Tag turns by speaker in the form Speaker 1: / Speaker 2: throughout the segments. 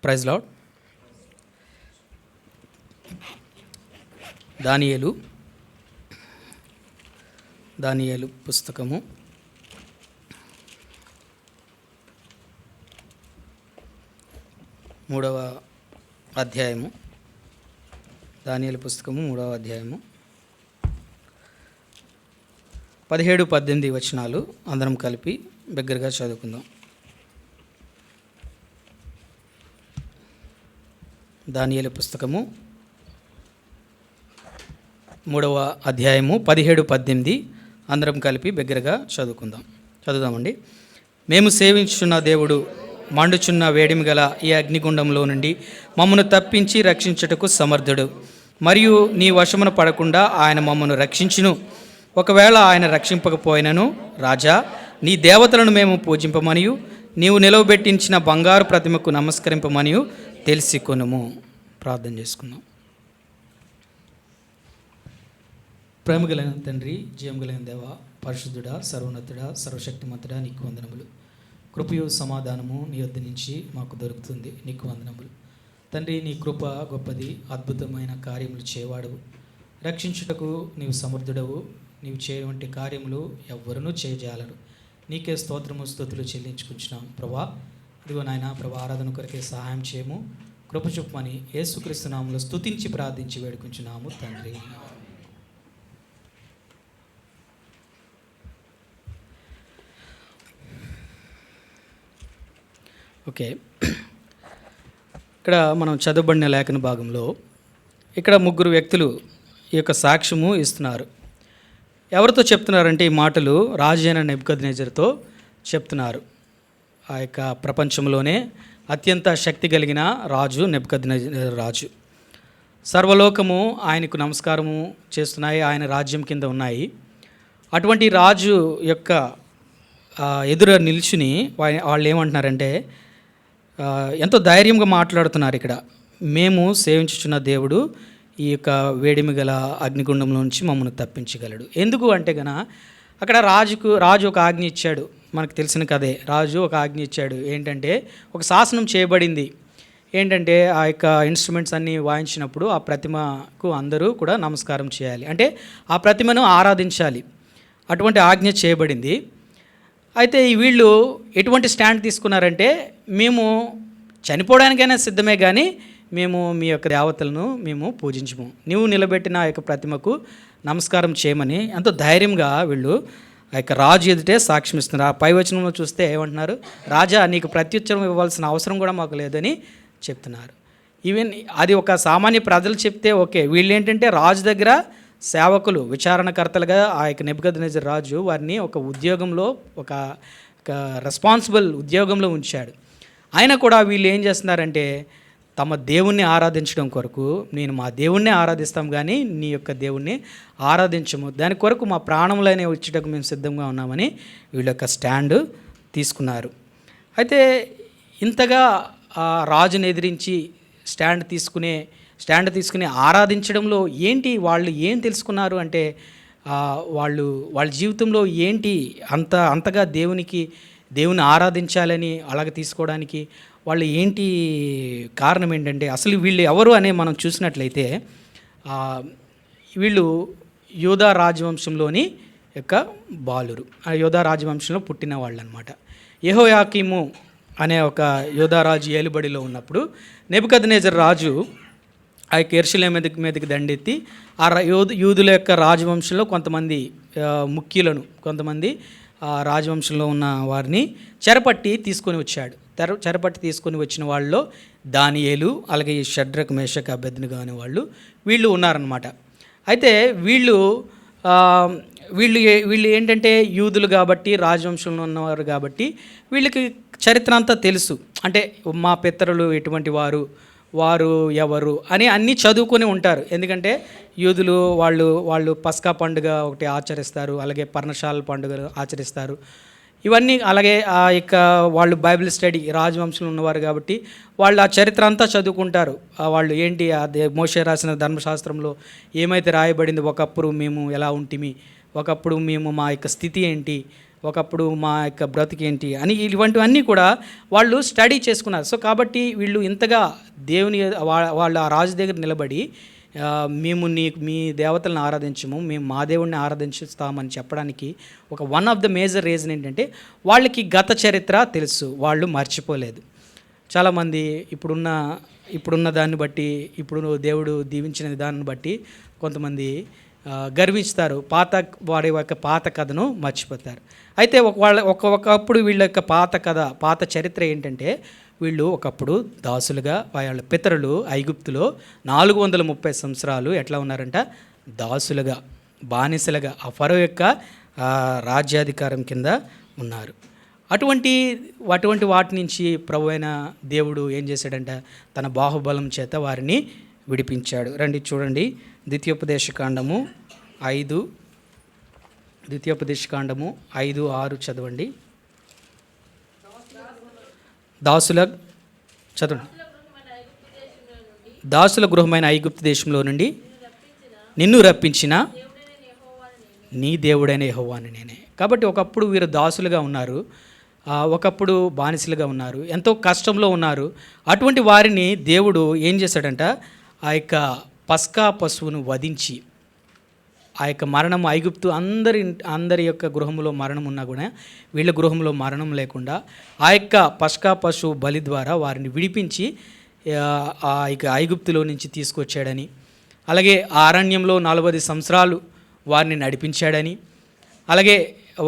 Speaker 1: Praise lord. దానియేలు పుస్తకము 3వ అధ్యాయము. దానియేలు పుస్తకము 3వ అధ్యాయము 17-18 వచనాలు అందరం కలిపి దగ్గరగా చదువుకుందాం. దానియేలు పుస్తకము 3వ అధ్యాయము 17-18 అందరం కలిపి దగ్గరగా చదువుదామండి. మేము సేవించుచున్న దేవుడు మండుచున్న వేడిమి గల ఈ అగ్నిగుండంలో నుండి మమ్మను తప్పించి రక్షించుటకు సమర్థుడు. మరియు నీ వశమున పడకుండా ఆయన మమ్మను రక్షించును. ఒకవేళ ఆయన రక్షింపకపోయినను, రాజా, నీ దేవతలను మేము పూజింపమనియు నీవు నిలవబెట్టించిన బంగారు ప్రతిమకు నమస్కరింపమనియు తెలిసికొనుము. ప్రార్థన చేసుకుందాం. ప్రేమ కలిగిన తండ్రి, జీవం కలిగిన దేవ, పరిశుద్ధుడా, సర్వోన్నతుడా, సర్వశక్తిమంతుడా, నీకు వందనములు. కృపయు సమాధానము నీ వద్ద నుంచి మాకు దొరుకుతుంది. నీకు వందనములు తండ్రి. నీ కృప గొప్పది, అద్భుతమైన కార్యములు చేయవాడవు. రక్షించుటకు నీవు సమర్థుడవు. నీవు చేయవంటి కార్యములు ఎవ్వరూ చేయజాలరు. నీకే స్తోత్రము స్తుతులు చెల్లించుకుంటున్నాం ప్రభా. ఇదిగో నాయన ప్రభా, ఆరాధన కొరకే సహాయం చేయము, కృప చూపమని యేసుక్రీస్తు నామములో స్తుతించి ప్రార్థించి వేడుకుంటున్నాము తండ్రి. ఓకే, ఇక్కడ మనం చదవబడిన లేఖన భాగంలో ఇక్కడ ముగ్గురు వ్యక్తులు ఈ యొక్క సాక్ష్యము ఇస్తున్నారు. ఎవరితో చెప్తున్నారంటే ఈ మాటలు రాజు అయిన నెబుకద్నెజరుతో చెప్తున్నారు. ఆ యొక్క ప్రపంచంలోనే అత్యంత శక్తి కలిగిన రాజు నెబుకద్నెజరు రాజు. సర్వలోకము ఆయనకు నమస్కారము చేస్తున్నాయి, ఆయన రాజ్యం కింద ఉన్నాయి. అటువంటి రాజు యొక్క ఎదురు నిల్చుని వాళ్ళు ఏమంటున్నారంటే, ఎంతో ధైర్యంగా మాట్లాడుతున్నారు. ఇక్కడ మేము సేవించుచున్న దేవుడు ఈ యొక్క వేడిమి గల అగ్నిగుండంలో నుంచి మమ్మల్ని తప్పించగలడు. ఎందుకు అంటే గన అక్కడ రాజు ఒక ఆజ్ఞ ఇచ్చాడు. మనకు తెలిసిన కదే. రాజు ఒక ఆజ్ఞ ఇచ్చాడు. ఏంటంటే, ఒక శాసనం చేయబడింది. ఏంటంటే, ఆ యొక్క ఇన్స్ట్రుమెంట్స్ అన్నీ వాయించినప్పుడు ఆ ప్రతిమకు అందరూ కూడా నమస్కారం చేయాలి, అంటే ఆ ప్రతిమను ఆరాధించాలి. అటువంటి ఆజ్ఞ చేయబడింది. అయితే వీళ్ళు ఎటువంటి స్టాండ్ తీసుకున్నారంటే, మేము చనిపోవడానికైనా సిద్ధమే కానీ మేము మీ యొక్క దేవతలను మేము పూజించము, నీవు నిలబెట్టిన ఆ యొక్క ప్రతిమకు నమస్కారం చేయమని ఎంతో ధైర్యంగా వీళ్ళు ఆ యొక్క రాజు ఎదుటే సాక్ష్యం ఇస్తున్నారు. ఆ పై వచనంలో చూస్తే ఏమంటున్నారు, రాజా, నీకు ప్రత్యుత్తరం ఇవ్వాల్సిన అవసరం కూడా మాకు లేదని చెప్తున్నారు. ఈవెన్ అది ఒక సామాన్య ప్రజలు చెప్తే ఓకే, వీళ్ళు ఏంటంటే రాజు దగ్గర సేవకులు, విచారణకర్తలుగా ఆ యొక్క నెబుకద్నెజరు రాజు వారిని ఒక ఉద్యోగంలో, ఒక రెస్పాన్సిబుల్ ఉద్యోగంలో ఉంచాడు. ఆయన కూడా వీళ్ళు ఏం చేస్తున్నారంటే, తమ దేవుణ్ణి ఆరాధించడం కొరకు, నేను మా దేవుణ్ణి ఆరాధిస్తాం కానీ నీ యొక్క దేవుణ్ణి ఆరాధించము, దాని కొరకు మా ప్రాణములైన వచ్చేటకు మేము సిద్ధంగా ఉన్నామని వీళ్ళ యొక్క స్టాండ్ తీసుకున్నారు. అయితే ఇంతగా ఆ రాజుని ఎదిరించి స్టాండ్ తీసుకుని ఆరాధించడంలో ఏంటి వాళ్ళు ఏం తెలుసుకున్నారు అంటే, వాళ్ళ జీవితంలో ఏంటి అంతగా దేవుని ఆరాధించాలని అలాగ తీసుకోవడానికి వాళ్ళు ఏంటి కారణం ఏంటంటే, అసలు వీళ్ళు ఎవరు అనే మనం చూసినట్లయితే, వీళ్ళు యోధా రాజవంశంలోని యొక్క బాలురు. ఆ యోధా రాజవంశంలో పుట్టిన వాళ్ళు అనమాట. యెహోయాకీము అనే ఒక యోధా రాజు ఏలుబడిలో ఉన్నప్పుడు నెబుకద్నెజరు రాజు ఆ యొక్క యెరూషలేము మీదకి దండెత్తి ఆ యూదుల యొక్క రాజవంశంలో కొంతమంది ముఖ్యులను, కొంతమంది రాజవంశంలో ఉన్న వారిని చెరపట్టి తీసుకొని వచ్చాడు. చెరపట్టి తీసుకొని వచ్చిన వాళ్ళలో దానియేలు, అలాగే ఈ షడ్రక్, మేషక్, అబేద్నెగో అనే వీళ్ళు ఉన్నారనమాట. అయితే వీళ్ళు ఏంటంటే యూదులు కాబట్టి, రాజవంశంలో ఉన్నవారు కాబట్టి వీళ్ళకి చరిత్ర అంతా తెలుసు. అంటే మా పితరులు ఎటువంటి వారు ఎవరు అని అన్నీ చదువుకొని ఉంటారు. ఎందుకంటే యూదులు వాళ్ళు పస్కా పండుగ ఒకటి ఆచరిస్తారు, అలాగే పర్ణశాల పండుగ ఆచరిస్తారు. ఇవన్నీ అలాగే ఆ యొక్క వాళ్ళు బైబిల్ స్టడీ రాజవంశంలో ఉన్నవారు కాబట్టి వాళ్ళు ఆ చరిత్ర అంతా చదువుకుంటారు. వాళ్ళు ఏంటి మోషే రాసిన ధర్మశాస్త్రంలో ఏమైతే రాయబడింది, ఒకప్పుడు మేము ఎలా ఉంటిమి, ఒకప్పుడు మేము మా యొక్క స్థితి ఏంటి, ఒకప్పుడు మా యొక్క బ్రతికేంటి అని ఇటువంటివన్నీ కూడా వాళ్ళు స్టడీ చేసుకున్నారు. సో కాబట్టి వీళ్ళు ఇంతగా దేవుని వాళ్ళు ఆ రాజు దగ్గర నిలబడి మేము మీ దేవతలను ఆరాధించము, మేము మా దేవుడిని ఆరాధించుస్తామని చెప్పడానికి one of the major reason ఏంటంటే వాళ్ళకి గత చరిత్ర తెలుసు, వాళ్ళు మర్చిపోలేదు. చాలామంది ఇప్పుడున్న దాన్ని బట్టి, ఇప్పుడు దేవుడు దీవించిన విధానాన్ని బట్టి కొంతమంది గర్విస్తారు, వాడి యొక్క పాత కథను మర్చిపోతారు. అయితే ఒకప్పుడు వీళ్ళ యొక్క పాత చరిత్ర ఏంటంటే వీళ్ళు ఒకప్పుడు దాసులుగా, వాళ్ళ పితరులు ఐగుప్తులో 430 సంవత్సరాలు ఎట్లా ఉన్నారంట, దాసులుగా, బానిసలుగా ఆ ఫరో యొక్క రాజ్యాధికారం కింద ఉన్నారు. అటువంటి వాటి నుంచి ప్రభు అయిన దేవుడు ఏం చేశాడంట, తన బాహుబలం చేత వారిని విడిపించాడు. రండి చూడండి, ద్వితీయోపదేశకాండము 5:6 చదవండి. దాసుల గృహమైన ఐగుప్తు దేశంలో నుండి నిన్ను రప్పించిన నీ దేవుడైన యెహోవాను నేనే. కాబట్టి ఒకప్పుడు వీరు దాసులుగా ఉన్నారు, ఒకప్పుడు బానిసలుగా ఉన్నారు, ఎంతో కష్టంలో ఉన్నారు. అటువంటి వారిని దేవుడు ఏం చేశాడంట, ఆ యొక్క పస్కా పశువును వధించి, ఆ యొక్క మరణం ఐగుప్తు అందరి యొక్క గృహంలో మరణం ఉన్నా కూడా వీళ్ళ గృహంలో మరణం లేకుండా ఆ యొక్క పస్కా పశువు బలి ద్వారా వారిని విడిపించి ఆ యొక్క ఐగుప్తులో నుంచి తీసుకొచ్చాడని, అలాగే ఆ అరణ్యంలో 40 సంవత్సరాలు వారిని నడిపించాడని, అలాగే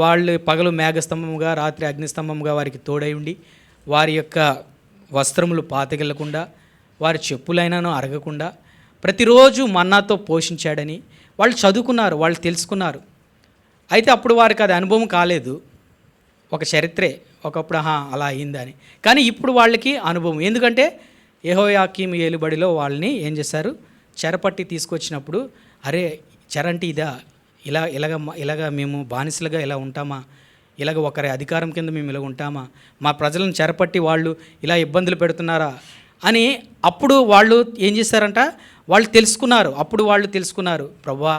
Speaker 1: వాళ్ళు పగలు మేఘస్తంభముగా రాత్రి అగ్నిస్తంభముగా వారికి తోడై ఉండి వారి యొక్క వస్త్రములు పాతగిల్లకుండా వారి చెప్పులైనాను అరగకుండా ప్రతిరోజు మన్నాతో పోషించాడని వాళ్ళు చదువుకున్నారు, వాళ్ళు తెలుసుకున్నారు. అయితే అప్పుడు వారికి అది అనుభవం కాలేదు, ఒక చరిత్రే, ఒకప్పుడు అలా అయిందని. కానీ ఇప్పుడు వాళ్ళకి అనుభవం, ఎందుకంటే యెహోయాకీము ఏలుబడిలో వాళ్ళని ఏం చేశారు, చెరపట్టి తీసుకొచ్చినప్పుడు, అరే చెరంటి ఇదా, ఇలాగ మేము బానిసలుగా ఇలా ఉంటామా, ఇలాగ ఒకరి అధికారం కింద మేము ఇలా ఉంటామా, మా ప్రజలను చెరపట్టి వాళ్ళు ఇలా ఇబ్బందులు పెడుతున్నారా అని అప్పుడు వాళ్ళు ఏం చేశారంట, వాళ్ళు తెలుసుకున్నారు. ప్రభువా,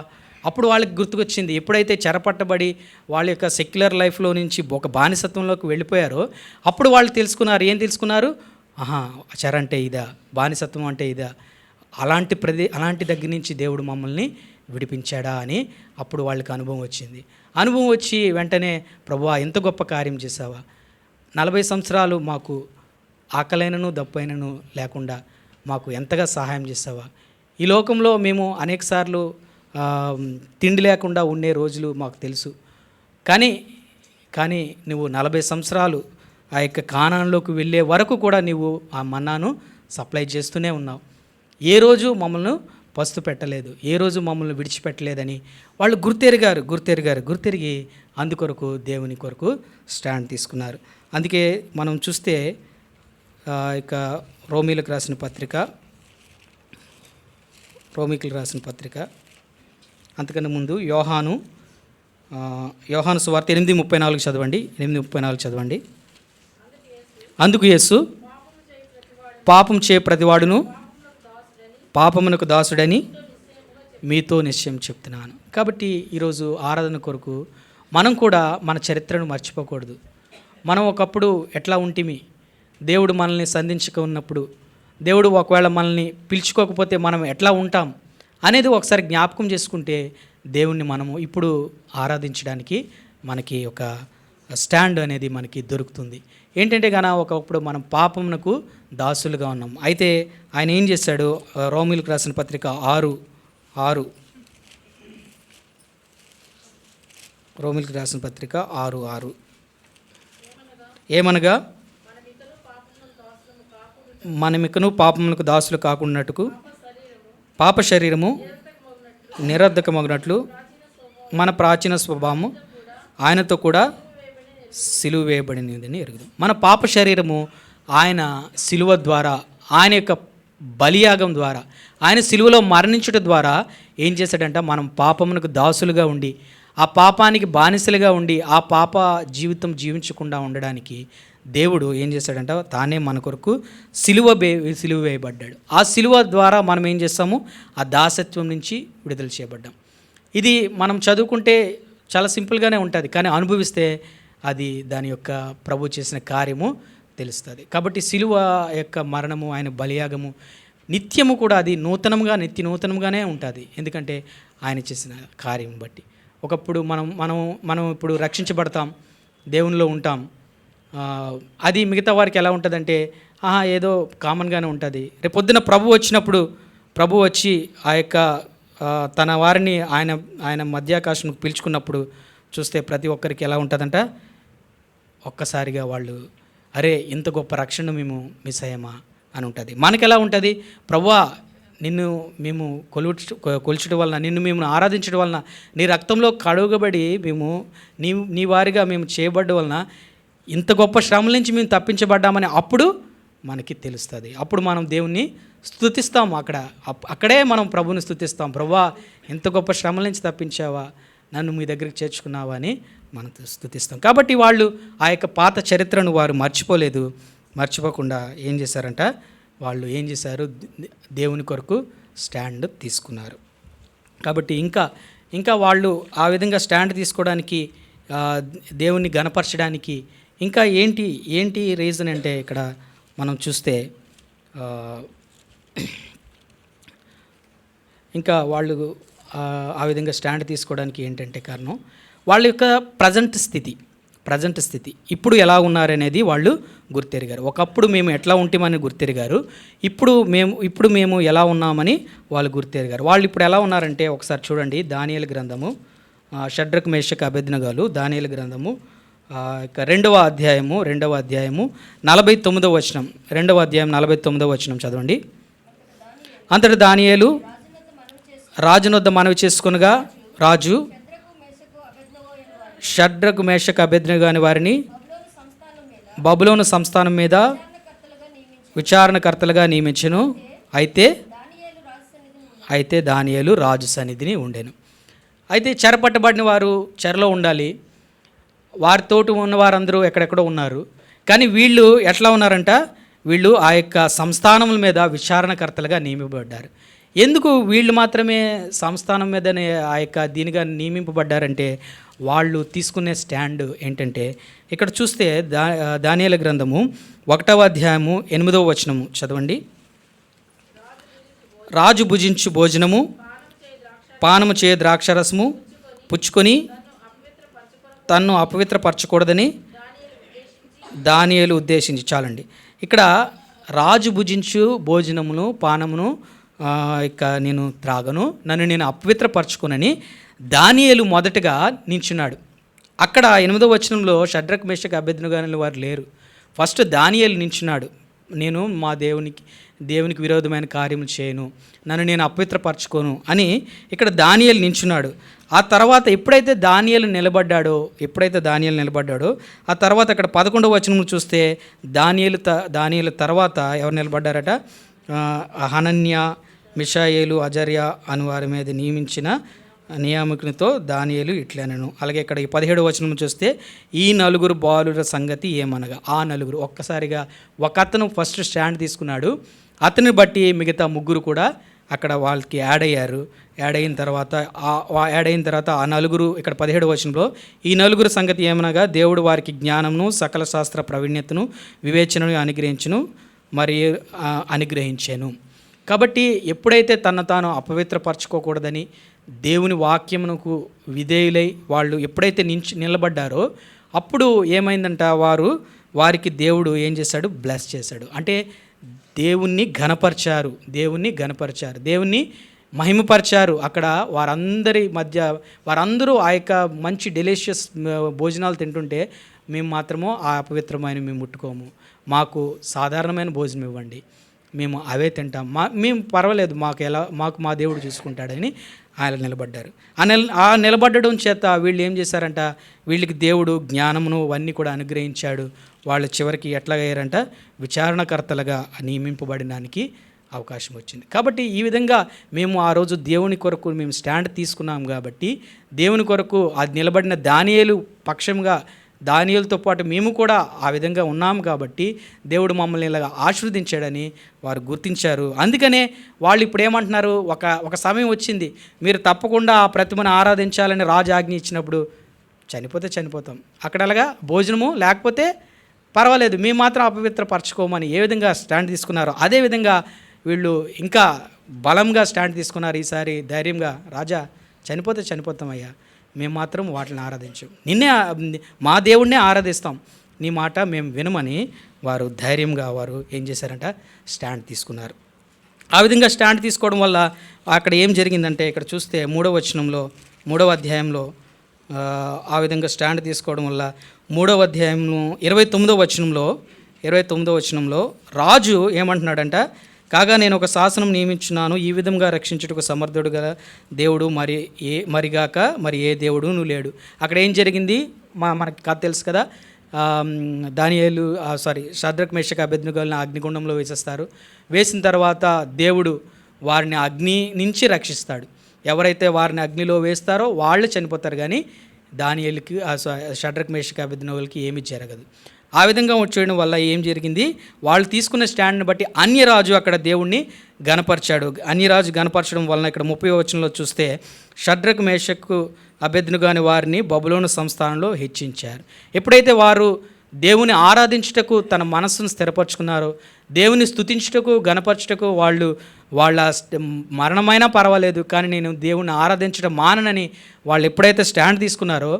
Speaker 1: అప్పుడు వాళ్ళకి గుర్తుకొచ్చింది, ఎప్పుడైతే చెరపట్టబడి వాళ్ళ యొక్క సెక్యులర్ లైఫ్లో నుంచి ఒక బానిసత్వంలోకి వెళ్ళిపోయారో అప్పుడు వాళ్ళు తెలుసుకున్నారు. ఏం తెలుసుకున్నారు, చెర అంటే ఇదా, బానిసత్వం అంటే ఇదా, అలాంటి దగ్గర నుంచి దేవుడు మమ్మల్ని విడిపించాడా అని అప్పుడు వాళ్ళకి అనుభవం వచ్చింది. అనుభవం వచ్చి వెంటనే ప్రభువా ఎంత గొప్ప కార్యం చేసావా, 40 సంవత్సరాలు మాకు ఆకలైనను దప్పైనను లేకుండా మాకు ఎంతగా సహాయం చేసావా, ఈ లోకంలో మేము అనేకసార్లు తిండి లేకుండా ఉండే రోజులు మాకు తెలుసు, కానీ నువ్వు 40 సంవత్సరాలు ఆ యొక్క కానాన్లోకి వెళ్ళే వరకు కూడా నువ్వు ఆ మన్నాను సప్లై చేస్తూనే ఉన్నావు, ఏ రోజు మమ్మల్ని పస్తు పెట్టలేదు, ఏ రోజు మమ్మల్ని విడిచిపెట్టలేదని వాళ్ళు గుర్తెరిగి అందుకొరకు దేవుని కొరకు స్టాండ్ తీసుకున్నారు. అందుకే మనం చూస్తే ఇక రోమీలకు రాసిన పత్రిక అంతకన్నా ముందు యోహాను సువార్త 8:34 చదవండి. 8:34 చదవండి. అందుకు యేసు పాపం చే ప్రతివాడును పాపమునకు దాసుడని మీతో నిశ్చయం చెప్తున్నాను. కాబట్టి ఈరోజు ఆరాధన కొరకు మనం కూడా మన చరిత్రను మర్చిపోకూడదు. మనం ఒకప్పుడు ఎట్లా ఉంటిమి, దేవుడు మనల్ని సంధించక ఉన్నప్పుడు, దేవుడు ఒకవేళ మనల్ని పిలుచుకోకపోతే మనం ఎట్లా ఉంటాం అనేది ఒకసారి జ్ఞాపకం చేసుకుంటే దేవుణ్ణి మనము ఇప్పుడు ఆరాధించడానికి మనకి ఒక స్టాండ్ అనేది మనకి దొరుకుతుంది. ఏంటంటే ఒకప్పుడు మనం పాపమునకు దాసులుగా ఉన్నాం. అయితే ఆయన ఏం చేశాడు, రోమీలకు రాసిన పత్రిక 6:6 రోమీలకు రాసిన పత్రిక 6:6 ఏమనగా మనమికను పాపమునకు దాసులు కాకున్నట్టుకు పాప శరీరము నిరర్ధకమగినట్లు మన ప్రాచీన స్వభావము ఆయనతో కూడా సిలువ వేయబడినదని ఎరుగుదాం. మన పాప శరీరము ఆయన సిలువ ద్వారా, ఆయన యొక్క బలియాగం ద్వారా, ఆయన సిలువలో మరణించుట ద్వారా ఏం చేశాడంట, మనం పాపమునకు దాసులుగా ఉండి, ఆ పాపానికి బానిసలుగా ఉండి, ఆ పాప జీవితం జీవించకుండా ఉండడానికి దేవుడు ఏం చేశాడంట, తానే మన కొరకు సిలువ వేయబడ్డాడు. ఆ సిలువ ద్వారా మనం ఏం చేస్తాము, ఆ దాసత్వం నుంచి విడుదల చేయబడ్డాం. ఇది మనం చదువుకుంటే చాలా సింపుల్గానే ఉంటుంది, కానీ అనుభవిస్తే అది దాని యొక్క ప్రభు చేసిన కార్యము తెలుస్తుంది. కాబట్టి సిలువ యొక్క మరణము, ఆయన బలియాగము నిత్యము కూడా అది నూతనంగా నిత్య నూతనంగానే ఉంటుంది. ఎందుకంటే ఆయన చేసిన కార్యం బట్టి. ఒకప్పుడు మనం ఇప్పుడు రక్షించబడతాం, దేవునిలో ఉంటాం. అది మిగతా వారికి ఎలా ఉంటుందంటే ఏదో కామన్గానే ఉంటుంది. రేపొద్దున ప్రభు వచ్చినప్పుడు, ప్రభు వచ్చి ఆ యొక్క తన వారిని ఆయన మధ్యాకాశంకు పిలుచుకున్నప్పుడు చూస్తే ప్రతి ఒక్కరికి ఎలా ఉంటుందంట, ఒక్కసారిగా వాళ్ళు అరే ఇంత గొప్ప రక్షణ మేము మిస్ అయ్యామా అని ఉంటుంది. మనకు ఎలా ఉంటుంది, ప్రభువా నిన్ను మేము కొల్చడం వలన, నిన్ను మేము ఆరాధించడం వలన, నీ రక్తంలో కడుగబడి మేము నీ వారిగా మేము చేయబడ్డం వలన ఇంత గొప్ప శ్రమల నుంచి మేము తప్పించబడ్డామని అప్పుడు మనకి తెలుస్తుంది. అప్పుడు మనం దేవుణ్ణి స్తుతిస్తాం. అక్కడే మనం ప్రభుని స్తుతిస్తాం. ప్రభువా ఎంత గొప్ప శ్రమల నుంచి తప్పించావా, నన్ను మీ దగ్గరికి చేర్చుకున్నావా అని మనం స్తుతిస్తాం. కాబట్టి వాళ్ళు ఆ యొక్క పాత చరిత్రను వారు మర్చిపోకుండా ఏం చేశారంట, వాళ్ళు ఏం చేశారు, దేవుని కొరకు స్టాండ్ తీసుకున్నారు. కాబట్టి ఇంకా వాళ్ళు ఆ విధంగా స్టాండ్ తీసుకోవడానికి, దేవుణ్ణి గణపరచడానికి ఇంకా ఏంటి రీజన్ అంటే ఇక్కడ మనం చూస్తే ఇంకా వాళ్ళు ఆ విధంగా స్టాండ్ తీసుకోవడానికి ఏంటంటే కారణం, వాళ్ళ యొక్క ప్రజెంట్ స్థితి ఇప్పుడు ఎలా ఉన్నారనేది వాళ్ళు గుర్తెరిగారు. ఒకప్పుడు మేము ఎట్లా ఉంటామని గుర్తెరిగారు, ఇప్పుడు మేము ఎలా ఉన్నామని వాళ్ళు గుర్తెరిగారు. వాళ్ళు ఇప్పుడు ఎలా ఉన్నారంటే ఒకసారి చూడండి, దానియేలు గ్రంథము, షడ్రక్ మేషక్ అబేద్నెగోలు, దానియేలు గ్రంథము రెండవ అధ్యాయము 49వ వచనం, 2వ అధ్యాయం 49వ వచనం చదవండి. అంతటి దానియేలు రాజునొద్ద మనవి చేసుకొనగా, రాజు షడ్రక్ మేషక్ అబేద్నెగో అని వారిని బబులోను సంస్థానం మీద విచారణకర్తలుగా నియమించెను. అయితే దానియేలు రాజు సన్నిధిని ఉండెను. అయితే చెరపట్టబడిన వారు చెరలో ఉండాలి, వారితోటి ఉన్న వారందరూ ఎక్కడెక్కడో ఉన్నారు. కానీ వీళ్ళు ఎట్లా ఉన్నారంట, వీళ్ళు ఆ యొక్క సంస్థానముల మీద విచారణకర్తలుగా నియమింపబడ్డారు. ఎందుకు వీళ్ళు మాత్రమే సంస్థానం మీదనే ఆ యొక్క దీనిగా నియమింపబడ్డారంటే, వాళ్ళు తీసుకునే స్టాండ్ ఏంటంటే, ఇక్కడ చూస్తే దానియేలు గ్రంథము 1వ అధ్యాయము 8వ వచనము చదవండి. రాజు భుజించు భోజనము, పానము చేయ ద్రాక్షరసము పుచ్చుకొని తన్ను అపవిత్రపరచకూడదని దానియేలు ఉద్దేశించి. చాలండి, ఇక్కడ రాజు భుజించు భోజనమును పానమును ఇక నేను త్రాగను, నన్ను నేను అపవిత్రపరచుకునని దానియేలు మొదటగా నించున్నాడు. అక్కడ 8వ వచనంలో షడ్రక్ మేషక్ అబేద్నెగో వారు లేరు. ఫస్ట్ దానియేలు నించున్నాడు, నేను మా దేవునికి విరోధమైన కార్యములు చేయను, నన్ను నేను అపవిత్రపరచుకోను అని ఇక్కడ దానియేలు నించున్నాడు. ఆ తర్వాత ఎప్పుడైతే దానియేలు నిలబడ్డాడో ఆ తర్వాత అక్కడ 11వ వచనం చూస్తే దానియేలు తర్వాత ఎవరు నిలబడ్డారట, హనన్య, మిషాయేలు, అజర్యా అని వారి మీద నియమించిన నియామకునితో దానియేలు ఇట్లనెను. అలాగే ఇక్కడ 17వ వచనం చూస్తే, ఈ నలుగురు బాలుర సంగతి ఏమనగా, ఆ నలుగురు ఒక్కసారిగా ఒక అతను ఫస్ట్ స్టాండ్ తీసుకున్నాడు, అతన్ని బట్టి మిగతా ముగ్గురు కూడా అక్కడ వాళ్ళకి యాడ్ అయిన తర్వాత ఆ నలుగురు, ఇక్కడ 17వ వచనంలో ఈ నలుగురు సంగతి ఏమనగా, దేవుడు వారికి జ్ఞానమును సకల శాస్త్ర ప్రావీణ్యతను వివేచనను అనుగ్రహించాను. కాబట్టి ఎప్పుడైతే తాను అపవిత్రపరచుకోకూడదని దేవుని వాక్యమునకు విధేయులై వాళ్ళు ఎప్పుడైతే నిలబడ్డారో అప్పుడు ఏమైందంట, వారికి దేవుడు ఏం చేశాడు, బ్లెస్ చేశాడు. అంటే దేవుణ్ణి ఘనపరిచారు, దేవుణ్ణి మహిమపరిచారు. అక్కడ వారందరూ ఆ యొక్క మంచి డెలిషియస్ భోజనాలు తింటుంటే మేము మాత్రము ఆ అపవిత్రమైన మేము ముట్టుకోము, మాకు సాధారణమైన భోజనం ఇవ్వండి, మేము అవే తింటాం, మేము పర్వాలేదు, మాకు మా దేవుడు చూసుకుంటాడని ఆయన నిలబడ్డారు. ఆ నిలబడడం చేత వీళ్ళు ఏం చేశారంట, వీళ్ళకి దేవుడు జ్ఞానమును అవన్నీ కూడా అనుగ్రహించాడు. వాళ్ళు చివరికి ఎట్లాగయ్యారంట, విచారణకర్తలుగా నియమింపబడడానికి అవకాశం వచ్చింది. కాబట్టి ఈ విధంగా మేము ఆ రోజు దేవుని కొరకు మేము స్టాండ్ తీసుకున్నాం కాబట్టి, దేవుని కొరకు అది నిలబడిన దానియేలు పక్షంగా, దానియేలుతో పాటు మేము కూడా ఆ విధంగా ఉన్నాము కాబట్టి దేవుడు మమ్మల్ని ఇలాగా ఆశీర్వదించాడని వారు గుర్తించారు. అందుకనే వాళ్ళు ఇప్పుడు ఏమంటున్నారు, ఒక సమయం వచ్చింది, మీరు తప్పకుండా ఆ ప్రతిమను ఆరాధించాలని రాజు ఆజ్ఞ ఇచ్చినప్పుడు చనిపోతే చనిపోతాం. అక్కడ అలాగా భోజనము లేకపోతే పర్వాలేదు, మేము మాత్రం అపవిత్రపరచుకోమని ఏ విధంగా స్టాండ్ తీసుకున్నారో అదేవిధంగా వీళ్ళు ఇంకా బలంగా స్టాండ్ తీసుకున్నారు. ఈసారి ధైర్యంగా, రాజా చనిపోతే చనిపోతామయ్యా, మేము మాత్రం వాటిని ఆరాధించాం, నిన్నే మా దేవుణ్ణే ఆరాధిస్తాం, నీ మాట మేము వినమని వారు ధైర్యంగా వారు ఏం చేశారంట, స్టాండ్ తీసుకున్నారు. ఆ విధంగా స్టాండ్ తీసుకోవడం వల్ల అక్కడ ఏం జరిగిందంటే, ఇక్కడ చూస్తే 3వ వచనంలో 3వ అధ్యాయంలో ఆ విధంగా స్టాండ్ తీసుకోవడం వల్ల 3వ అధ్యాయంలో 29వ వచనంలో రాజు ఏమంటున్నాడంట, కాగా నేను ఒక శాసనం నియమించున్నాను, ఈ విధంగా రక్షించుటకు సమర్థుడు గల దేవుడు మరిగాక మరి ఏ దేవుడును లేడు. అక్కడ ఏం జరిగింది మనకి కథ తెలుసు కదా. దానియేలు షద్రక్ మేషక్ అబేద్నెగోలను అగ్నిగుండంలో వేసేస్తారు. వేసిన తర్వాత దేవుడు వారిని అగ్ని నుంచి రక్షిస్తాడు. ఎవరైతే వారిని అగ్నిలో వేస్తారో వాళ్ళు చనిపోతారు, కానీ దానియేలుకి షద్రక్ మేషక్ అబేద్నెగోలకి ఏమీ జరగదు. ఆ విధంగా చేయడం వల్ల ఏం జరిగింది, వాళ్ళు తీసుకున్న స్టాండ్ని బట్టి అన్యరాజు అక్కడ దేవుణ్ణి గణపరిచాడు. అన్యరాజు గణపరచడం వలన ఇక్కడ 30వ వచనంలో చూస్తే షద్రక్ మేషక్ అబేద్నెగో అనే వారిని బబులోను సంస్థానంలో హెచ్చించారు. ఎప్పుడైతే వారు దేవుని ఆరాధించుటకు తన మనస్సును స్థిరపరచుకున్నారో, దేవుని స్తుతించుటకు గణపరచుటకు వాళ్ళ మరణమైనా పర్వాలేదు కానీ నేను దేవుని ఆరాధించడం మాననని వాళ్ళు ఎప్పుడైతే స్టాండ్ తీసుకున్నారో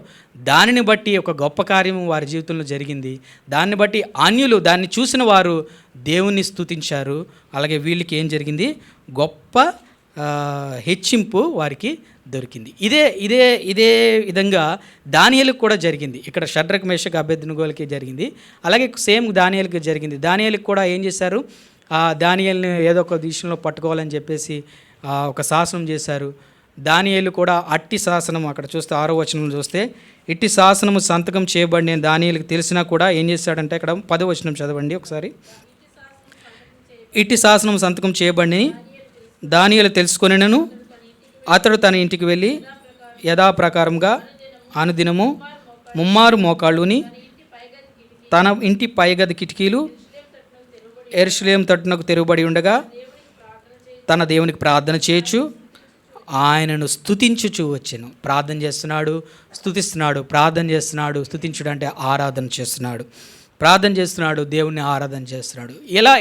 Speaker 1: దానిని బట్టి ఒక గొప్ప కార్యం వారి జీవితంలో జరిగింది. దాన్ని బట్టి అన్యులు దాన్ని చూసిన వారు దేవుని స్తుతించారు. అలాగే వీళ్ళకి ఏం జరిగింది, గొప్ప హెచ్చింపు వారికి దొరికింది. ఇదే విధంగా దానియేలుకు కూడా జరిగింది. ఇక్కడ షద్రక్ మేషక్ అబేద్నెగోలకి జరిగింది, అలాగే సేమ్ దానియేలుకి జరిగింది. దానియేలుకి కూడా ఏం చేశారు, దానియేలుని ఏదో ఒక దేశంలో పట్టుకోవాలని చెప్పేసి ఒక శాసనం చేశారు. దానియేలు కూడా అట్టి శాసనం, అక్కడ చూస్తే 6వ వచనం చూస్తే ఇట్టి శాసనము సంతకం చేయబడిన దానియేలుకి తెలిసినా కూడా ఏం చేశాడంటే, ఇక్కడ 10వ వచనం చదవండి ఒకసారి. ఇట్టి శాసనం సంతకం చేయబడి దానియేలు తెలుసుకొనెను, అతడు తన ఇంటికి వెళ్ళి యథాప్రకారంగా అనుదినము ముమ్మారు మోకాళ్ళుని తన ఇంటి పైగది కిటికీలు యెరూషలేము తట్టునకు తెరువబడి ఉండగా తన దేవునికి ప్రార్థన చేయొచ్చు, ఆయనను స్తుతించుచు వచ్చెను. ప్రార్థన చేస్తున్నాడు, స్తుతిస్తున్నాడు, ప్రార్థన చేస్తున్నాడు. స్తుతించుడు అంటే ఆరాధన చేస్తున్నాడు, ప్రార్థన చేస్తున్నాడు, దేవుణ్ణి ఆరాధన చేస్తున్నాడు.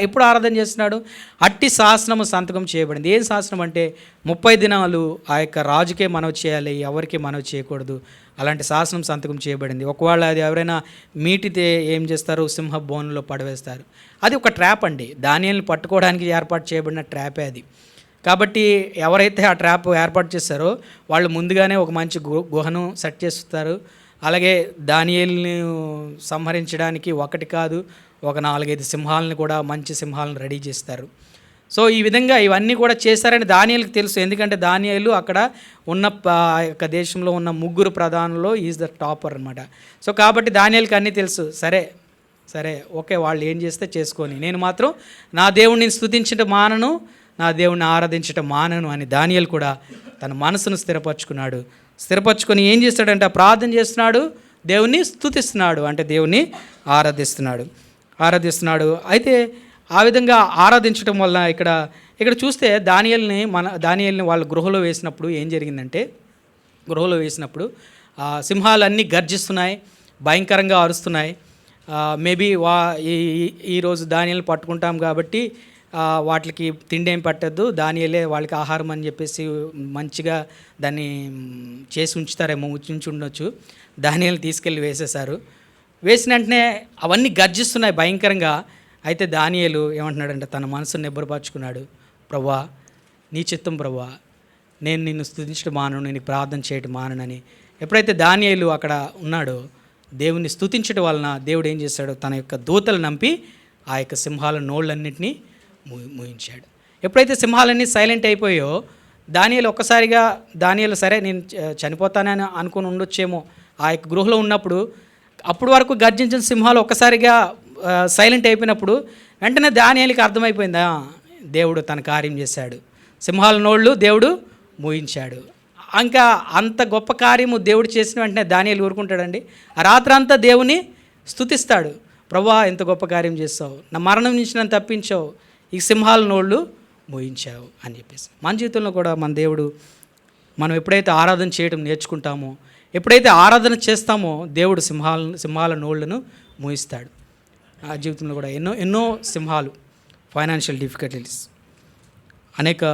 Speaker 1: ఎప్పుడు ఆరాధన చేస్తున్నాడు, అట్టి శాసనము సంతకం చేయబడింది. ఏం శాసనం అంటే 30 దినాలు ఆ యొక్క రాజుకే మనవి చేయాలి, ఎవరికి మనవి చేయకూడదు. అలాంటి శాసనం సంతకం చేయబడింది. ఒకవేళ అది ఎవరైనా మీటితే ఏం చేస్తారు, సింహ బోన్లో పడవేస్తారు. అది ఒక ట్రాప్ అండి, దానియేలుని పట్టుకోవడానికి ఏర్పాటు చేయబడిన ట్రాపే అది. కాబట్టి ఎవరైతే ఆ ట్రాప్ ఏర్పాటు చేస్తారో వాళ్ళు ముందుగానే ఒక మంచి గుహను సెట్ చేస్తారు. అలాగే దానియేలుని సంహరించడానికి ఒకటి కాదు, ఒక 4-5 సింహాలను కూడా, మంచి సింహాలను రెడీ చేస్తారు. సో ఈ విధంగా ఇవన్నీ కూడా చేశారని దానియేలుకి తెలుసు. ఎందుకంటే దానియేలు అక్కడ ఉన్న యొక్క దేశంలో ఉన్న 3 ప్రధానుల్లో ఈజ్ ద టాపర్ అనమాట. సో కాబట్టి దానియేలుకి అన్నీ తెలుసు. సరే ఓకే, వాళ్ళు ఏం చేస్తే చేసుకొని, నేను మాత్రం నా దేవుణ్ణి స్తుతించడం మానను, నా దేవుణ్ణి ఆరాధించడం మానను అని దానియేలు కూడా తన మనసును స్థిరపరచుకొని ఏం చేస్తాడంటే ప్రార్థన చేస్తున్నాడు, దేవుణ్ణి స్తుతిస్తున్నాడు, అంటే దేవుణ్ణి ఆరాధిస్తున్నాడు. అయితే ఆ విధంగా ఆరాధించడం వల్ల ఇక్కడ చూస్తే దానియేలుని వాళ్ళ గృహలో వేసినప్పుడు ఏం జరిగిందంటే, గృహలో వేసినప్పుడు సింహాలన్నీ గర్జిస్తున్నాయి, భయంకరంగా అరుస్తున్నాయి. మేబీ ఈరోజు దానియేలుని పట్టుకుంటాం కాబట్టి వాటికి తిండి ఏం పట్టద్దు, దానియేలే వాళ్ళకి ఆహారం అని చెప్పేసి మంచిగా దాన్ని చేసి ఉంచుతారేమో, ఉంచి ఉండొచ్చు. దానియేలుని తీసుకెళ్ళి వేసేశారు. వేసిన వెంటనే అవన్నీ గర్జిస్తున్నాయి భయంకరంగా. అయితే దానియేలు ఏమంటున్నాడంటే తన మనసును నిబ్బరపరుచుకున్నాడు, ప్రభువా నీ చిత్తం ప్రభువా, నేను నిన్ను స్తుతించడం మానను, నేను ప్రార్థన చేయడం మాననని. ఎప్పుడైతే దానియేలు అక్కడ ఉన్నాడో దేవుని స్తుతించడం వలన దేవుడు ఏం చేశాడు, తన యొక్క దూతలు నంపి ఆ యొక్క సింహాల నోళ్ళన్నింటినీ మూయించాడు. ఎప్పుడైతే సింహాలన్నీ సైలెంట్ అయిపోయో దానియేలు సరే నేను చనిపోతానని అనుకుని ఉండొచ్చేమో ఆ యొక్క గృహలో ఉన్నప్పుడు, అప్పుడు వరకు గర్జించిన సింహాలు ఒక్కసారిగా సైలెంట్ అయిపోయినప్పుడు వెంటనే దానియేలుకి అర్థమైపోయిందా, దేవుడు తన కార్యం చేశాడు, సింహాల నోళ్ళు దేవుడు మూయించాడు. ఇంకా అంత గొప్ప కార్యము దేవుడు చేసిన వెంటనే దానియేలు ఊరుకుంటాడండి. ఆ రాత్రంతా దేవుని స్తుతిస్తాడు, ప్రభువా ఎంత గొప్ప కార్యం చేస్తావు, నా మరణం నుంచి నన్ను తప్పించావు, ఈ సింహాల నోళ్ళు మోయించావు అని చెప్పేసి. మన జీవితంలో కూడా మన దేవుడు, మనం ఎప్పుడైతే ఆరాధన చేయడం నేర్చుకుంటామో, ఎప్పుడైతే ఆరాధన చేస్తామో దేవుడు సింహాల నోళ్లను మూయిస్తాడు. ఆ జీవితంలో కూడా ఎన్నో ఎన్నో సింహాలు, ఫైనాన్షియల్ డిఫికల్టీస్, అనేక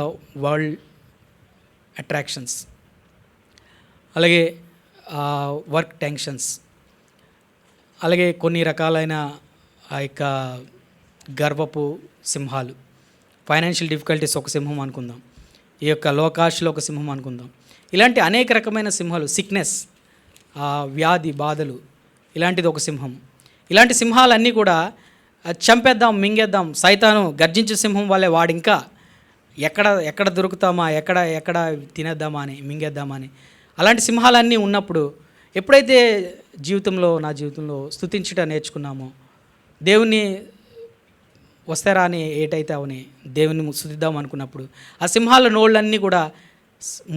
Speaker 1: వరల్డ్ అట్రాక్షన్స్, అలాగే వర్క్ టెన్షన్స్, అలాగే కొన్ని రకాలైన ఆ యొక్క గర్వపు సింహాలు, ఫైనాన్షియల్ డిఫికల్టీస్ ఒక సింహం అనుకుందాం, ఈ యొక్క లోకాశలో ఒక సింహం అనుకుందాం. ఇలాంటి అనేక రకమైన సింహాలు, సిక్నెస్, వ్యాధి బాధలు, ఇలాంటిది ఒక సింహం. ఇలాంటి సింహాలన్నీ కూడా చంపేద్దాం, మింగేద్దాం, సైతాను గర్జించే సింహం వల్లే వాడు ఇంకా ఎక్కడ దొరుకుతామా, ఎక్కడ తినేద్దామా అని, మింగేద్దామా అని, అలాంటి సింహాలన్నీ ఉన్నప్పుడు ఎప్పుడైతే నా జీవితంలో స్తుతించట నేర్చుకున్నామో, దేవుణ్ణి వస్తారా అని ఏటైతే అవని దేవుని స్తుతిద్దాం అనుకున్నప్పుడు ఆ సింహాల నోళ్ళన్నీ కూడా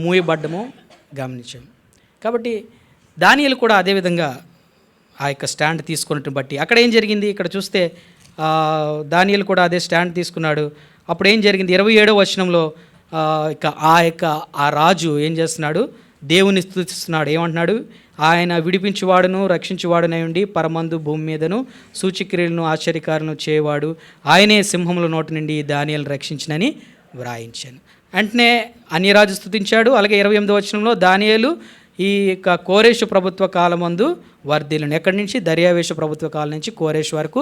Speaker 1: మూయబడ్డము గమనించాం. కాబట్టి దానియేలు కూడా అదేవిధంగా ఆ యొక్క స్టాండ్ తీసుకున్నట్టు బట్టి అక్కడ ఏం జరిగింది, ఇక్కడ చూస్తే దానియేలు కూడా అదే స్టాండ్ తీసుకున్నాడు. అప్పుడు ఏం జరిగింది, 27వ వచనంలో ఆ రాజు ఏం చేస్తున్నాడు, దేవుని స్తుతిస్తున్నాడు. ఏమంటున్నాడు, ఆయన విడిపించువాడును రక్షించువాడునై ఉండి పరమందు భూమి మీదను సూచక్రియలను ఆశ్చర్యకారులను చేయవాడు, ఆయనే సింహముల నోటి నుండి దానియేలు రక్షించినని వ్రాయించాను. వెంటనే అన్యరాజు స్తుతించాడు. అలాగే 28వ వచనంలో దానియేలు ఈ యొక్క కోరేషు ప్రభుత్వ కాలమందు వర్ధిల్లును. ఎక్కడి నుంచి, దర్యావేషు ప్రభుత్వ కాలం నుంచి కోరేషు వరకు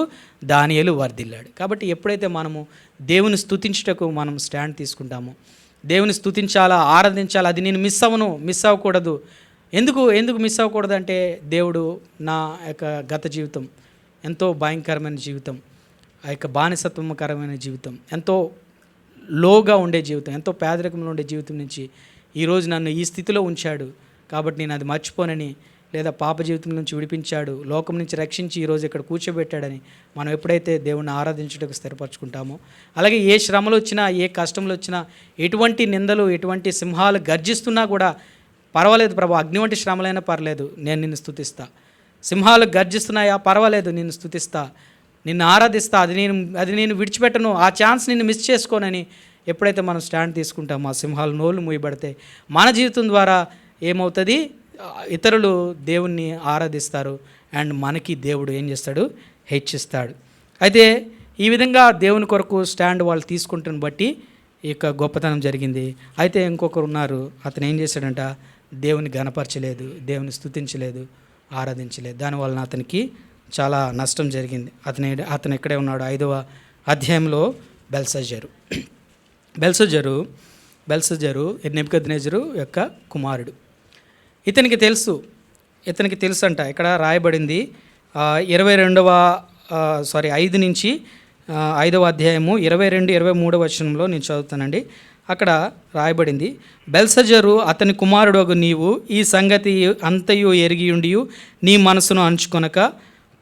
Speaker 1: దానియేలు వర్ధిల్లాడు. కాబట్టి ఎప్పుడైతే మనము దేవుని స్తుతించుటకు మనం స్టాండ్ తీసుకుంటామో, దేవుని స్తుతించాలా, ఆరాధించాలా, అది నేను మిస్ అవ్వకూడదు. ఎందుకు మిస్ అవ్వకూడదు అంటే, దేవుడు నా యొక్క గత జీవితం ఎంతో భయంకరమైన జీవితం, ఆ యొక్క బానిసత్వకరమైన జీవితం, ఎంతో లోగా ఉండే జీవితం, ఎంతో పేదరికంలో ఉండే జీవితం నుంచి ఈరోజు నన్ను ఈ స్థితిలో ఉంచాడు. కాబట్టి నేను అది మర్చిపోనని, లేదా పాప జీవితం నుంచి విడిపించాడు, లోకం నుంచి రక్షించి ఈరోజు ఇక్కడ కూర్చోబెట్టాడని మనం ఎప్పుడైతే దేవుణ్ణి ఆరాధించుటకు స్థిరపరచుకుంటామో, అలాగే ఏ శ్రమలు వచ్చినా, ఏ కష్టములు వచ్చినా, ఎటువంటి నిందలు, ఎటువంటి సింహాలు గర్జిస్తున్నా కూడా పర్వాలేదు ప్రభు, అగ్ని వంటి శ్రమలైనా పర్లేదు, నేను నిన్ను స్తుతిస్తా. సింహాలు గర్జిస్తున్నాయా, పర్వాలేదు, నిన్ను స్తుతిస్తా, నిన్ను ఆరాధిస్తా, అది నేను విడిచిపెట్టను, ఆ ఛాన్స్ నిన్ను మిస్ చేసుకోనని ఎప్పుడైతే మనం స్టాండ్ తీసుకుంటామో, ఆ సింహాలు నోళ్ళు మూయబడితే మన జీవితం ద్వారా ఏమవుతుంది, ఇతరులు దేవుణ్ణి ఆరాధిస్తారు అండ్ మనకి దేవుడు ఏం చేస్తాడు, హెచ్చిస్తాడు. అయితే ఈ విధంగా దేవుని కొరకు స్టాండ్ వాళ్ళు తీసుకుంటున్న బట్టి ఈ యొక్క గొప్పతనం జరిగింది. అయితే ఇంకొకరు ఉన్నారు, అతను ఏం చేశాడంట, దేవుని గణపరచలేదు, దేవుని స్తుతించలేదు, ఆరాధించలేదు. దానివలన అతనికి చాలా నష్టం జరిగింది. అతను ఎక్కడే ఉన్నాడు, 5వ అధ్యాయంలో బెల్షస్సరు నెబుకద్నెజరు యొక్క కుమారుడు. ఇతనికి తెలుసు అంట. ఇక్కడ రాయబడింది 5 నుంచి 5వ అధ్యాయము 22-23 వచనంలో నేను చదువుతానండి. అక్కడ రాయబడింది, బెల్షస్సరు అతని కుమారుడు నీవు ఈ సంగతి అంతయు ఎరిగి ఉండి నీ మనసును అంచుకొనక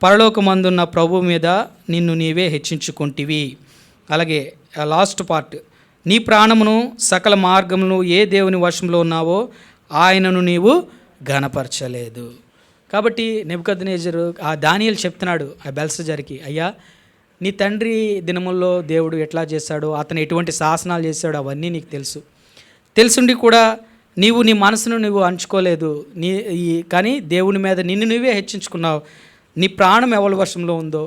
Speaker 1: పరలోకమందున్న ప్రభు మీద నిన్ను నీవే హెచ్చించుకొంటివి. అలాగే లాస్ట్ పార్ట్, నీ ప్రాణమును సకల మార్గమును ఏ దేవుని వశంలో ఉన్నావో ఆయనను నీవు ఘనపరచలేదు. కాబట్టి నెబుకద్నెజరు ఆ దానియేలు చెప్తున్నాడు ఆ బెల్షస్సరుకి, అయ్యా నీ తండ్రి దినముల్లో దేవుడు ఎట్లా చేశాడో, అతను ఎటువంటి శాసనాలు చేశాడో అవన్నీ నీకు తెలుసుండి కూడా నీవు నీ మనసును నువ్వు అంచుకోలేదు, కానీ దేవుని మీద నిన్ను నువ్వే హెచ్చించుకున్నావు. నీ ప్రాణం ఎవరి వశంలో ఉందో,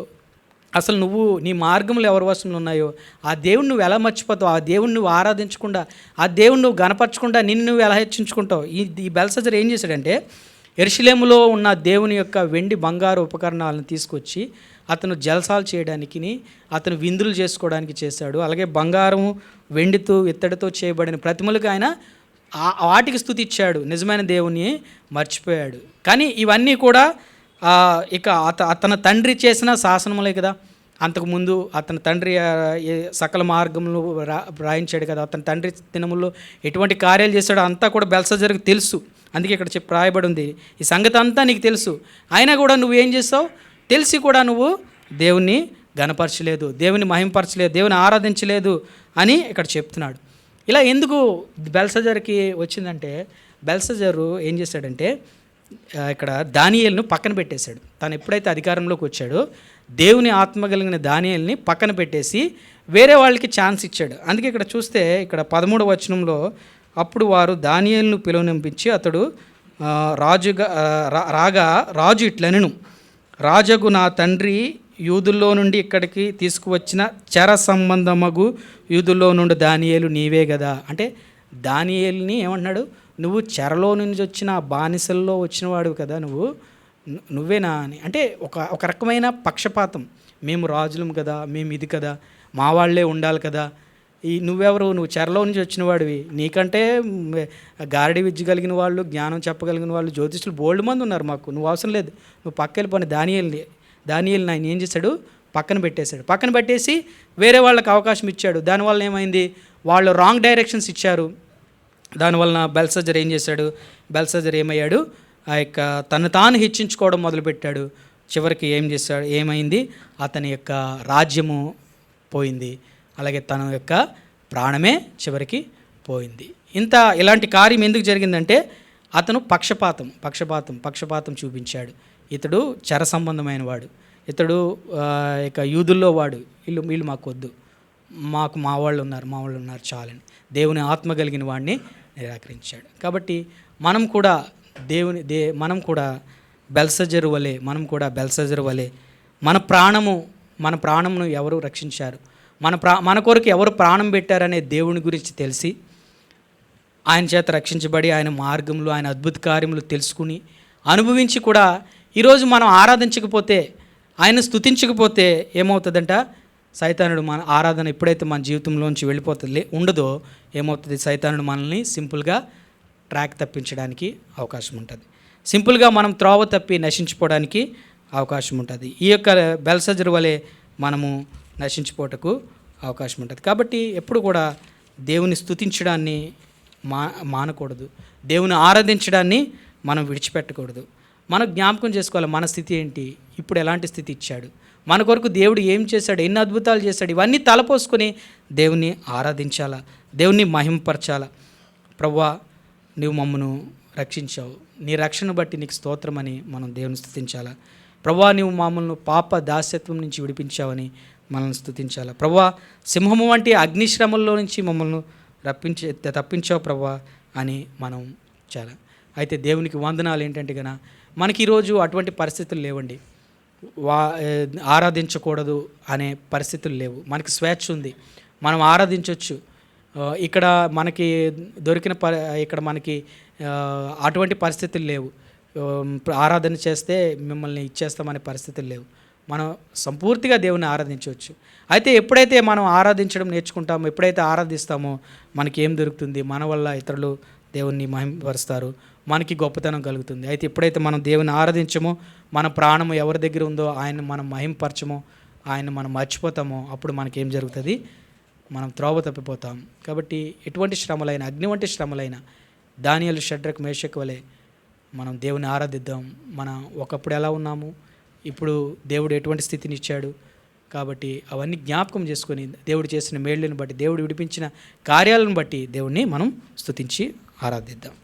Speaker 1: అసలు నువ్వు నీ మార్గములు ఎవరి వశంలో ఉన్నాయో ఆ దేవుని నువ్వు ఎలా మర్చిపోతావు, ఆ దేవుని నువ్వు ఆరాధించకుండా, ఆ దేవుని నువ్వు గణపరచకుండా నిన్ను నువ్వు ఎలా హెచ్చించుకుంటావు. ఈ బెల్షస్సరు ఏం చేశాడంటే, యెరూషలేములో ఉన్న దేవుని యొక్క వెండి బంగారు ఉపకరణాలను తీసుకొచ్చి అతను జలసాలు చేయడానికి, అతను విందులు చేసుకోవడానికి చేశాడు. అలాగే బంగారము, వెండితో, ఇత్తడితో చేయబడిన ప్రతిమలకు ఆయన వాటికి స్తుతి ఇచ్చాడు, నిజమైన దేవుని మర్చిపోయాడు. కానీ ఇవన్నీ కూడా ఇక అతని తండ్రి చేసిన శాసనములే కదా. అంతకుముందు అతని తండ్రి సకల మార్గములు రాయించాడు కదా. అతని తండ్రి దినముల్లో ఎటువంటి కార్యాలు చేశాడో అంతా కూడా బెల్షస్సరుకు తెలుసు. అందుకే ఇక్కడ రాయబడి ఉంది, ఈ సంగతి అంతా నీకు తెలుసు, అయినా కూడా నువ్వేం చేస్తావు, తెలిసి కూడా నువ్వు దేవుణ్ణి గణపరచలేదు, దేవుని మహింపరచలేదు, దేవుని ఆరాధించలేదు అని ఇక్కడ చెప్తున్నాడు. ఇలా ఎందుకు బెల్షస్సరుకి వచ్చిందంటే, బెల్షస్సరు ఏం చేశాడంటే ఇక్కడ దానియేలును పక్కన పెట్టేశాడు. తను ఎప్పుడైతే అధికారంలోకి వచ్చాడో దేవుని ఆత్మ కలిగిన దానియేలుని పక్కన పెట్టేసి వేరే వాళ్ళకి ఛాన్స్ ఇచ్చాడు. అందుకే ఇక్కడ చూస్తే ఇక్కడ 13వ వచనంలో, అప్పుడు వారు దానియేలును పిలువనంపించి అతడు రాగా రాజు ఇట్లనెను, రాజగు నా తండ్రి యూదుల్లో నుండి ఇక్కడికి తీసుకువచ్చిన చెర సంబంధమగు యూదుల్లో నుండి దానియేలు నీవే కదా. అంటే దానియేలుని ఏమంటున్నాడు, నువ్వు చెరలో నుంచి వచ్చిన బానిసల్లో వచ్చినవాడు కదా, నువ్వేనా అని. అంటే ఒక రకమైన పక్షపాతం, మేము రాజులం కదా, మేము ఇది కదా, మా వాళ్ళే ఉండాలి కదా, నువ్వెవరు, నువ్వు చెరలో నుంచి వచ్చిన వాడివి, నీకంటే గారడి విద్య కలిగిన వాళ్ళు, జ్ఞానం చెప్పగలిగిన వాళ్ళు, జ్యోతిష్యులు బోల్డ్ మంది ఉన్నారు, మాకు నువ్వు అవసరం లేదు, నువ్వు పక్క వెళ్ళిపోయిన దానియేలుని ఆయన ఏం చేశాడు, పక్కన పెట్టేసి వేరే వాళ్ళకి అవకాశం ఇచ్చాడు. దానివల్ల ఏమైంది, వాళ్ళు రాంగ్ డైరెక్షన్స్ ఇచ్చారు. దానివలన బెల్షస్సర్ ఏం చేశాడు, బెల్షస్సర్ ఏమయ్యాడు, ఆ యొక్క తను తాను హెచ్చించుకోవడం మొదలుపెట్టాడు. చివరికి ఏమైంది, అతని యొక్క రాజ్యము పోయింది, అలాగే తన యొక్క ప్రాణమే చివరికి పోయింది. ఇలాంటి కార్యం ఎందుకు జరిగిందంటే అతను పక్షపాతం చూపించాడు. ఇతడు చెర సంబంధమైన వాడు, ఇతడు ఇక యూదుల్లో వాడు, వీళ్ళు మాకు వద్దు, మాకు మా వాళ్ళు ఉన్నారు చాలని దేవుని ఆత్మ కలిగిన వాడిని నిరాకరించాడు. కాబట్టి మనం కూడా మనం కూడా బెల్షస్సర్ వలె మన ప్రాణమును ఎవరు రక్షించారు, మన కొరకు ఎవరు ప్రాణం పెట్టారనే దేవుని గురించి తెలిసి ఆయన చేత రక్షించబడి ఆయన మార్గంలో ఆయన అద్భుత కార్యములు తెలుసుకుని అనుభవించి కూడా ఈరోజు మనం ఆరాధించకపోతే, ఆయన స్తుతించకపోతే ఏమవుతుందంట, సైతానుడు మన ఆరాధన ఎప్పుడైతే మన జీవితంలోంచి ఉండదో ఏమవుతుంది, సైతానుడు మనల్ని సింపుల్గా ట్రాక్ తప్పించడానికి అవకాశం ఉంటుంది, సింపుల్గా మనం త్రోవ తప్పి నశించిపోవడానికి అవకాశం ఉంటుంది. ఈ యొక్క బెల్షస్సర్ వలె మనము నశించిపోవటకు అవకాశం ఉంటుంది. కాబట్టి ఎప్పుడు కూడా దేవుని స్తుతించడాన్ని మానకూడదు, దేవుని ఆరాధించడాన్ని మనం విడిచిపెట్టకూడదు. మనం జ్ఞాపకం చేసుకోవాలి, మన స్థితి ఏంటి, ఇప్పుడు ఎలాంటి స్థితి ఇచ్చాడు, మన కొరకు దేవుడు ఏం చేశాడు, ఎన్ని అద్భుతాలు చేశాడు, ఇవన్నీ తలపోసుకొని దేవుని ఆరాధించాలా, దేవుని మహింపరచాలా. ప్రభువా నువ్వు మమ్మను రక్షించావు, నీ రక్షణ బట్టి నీకు స్తోత్రమని మనం దేవుని స్తుతించాలా. ప్రభువా నువ్వు మమ్మల్ని పాప దాస్యత్వం నుంచి విడిపించావని మనల్ని స్తుతించాలా. ప్రభువా సింహము వంటి అగ్నిశ్రమల్లో నుంచి మమ్మల్ని తప్పించావు ప్రభువా అని మనం చాలా. అయితే దేవునికి వందనాలు ఏంటంటే గన మనకి ఈరోజు అటువంటి పరిస్థితులు లేవండి, ఆరాధించకూడదు అనే పరిస్థితులు లేవు, మనకి స్వేచ్ఛ ఉంది, మనం ఆరాధించవచ్చు. ఇక్కడ మనకి ఇక్కడ మనకి అటువంటి పరిస్థితులు లేవు, ఆరాధన చేస్తే మిమ్మల్ని ఇచ్చేస్తామనే పరిస్థితులు లేవు, మనం సంపూర్తిగా దేవుని ఆరాధించవచ్చు. అయితే ఎప్పుడైతే మనం ఆరాధించడం నేర్చుకుంటామో, ఎప్పుడైతే ఆరాధిస్తామో మనకి ఏం దొరుకుతుంది, మన వల్ల ఇతరులు దేవుణ్ణి మహిమపరుస్తారు, మనకి గొప్పతనం కలుగుతుంది. అయితే ఎప్పుడైతే మనం దేవుని ఆరాధించమో, మన ప్రాణము ఎవరి దగ్గర ఉందో ఆయన మనం మహిమపరచమో, ఆయన మనం మర్చిపోతామో, అప్పుడు మనకేం జరుగుతుంది, మనం త్రోవ తప్పిపోతాం. కాబట్టి ఎటువంటి శ్రమలైనా, అగ్ని వంటి శ్రమలైనా దానియేలు, షడ్రక్, మేషక్ వలె మనం దేవుని ఆరాధిద్దాం. మనం ఒకప్పుడు ఎలా ఉన్నాము, ఇప్పుడు దేవుడు ఎటువంటి స్థితిని ఇచ్చాడు, కాబట్టి అవన్నీ జ్ఞాపకం చేసుకొని దేవుడు చేసిన మేళ్ళను బట్టి, దేవుడు విడిపించిన కార్యాలను బట్టి దేవుణ్ణి మనం స్తుతించి ఆరాధిద్దాం.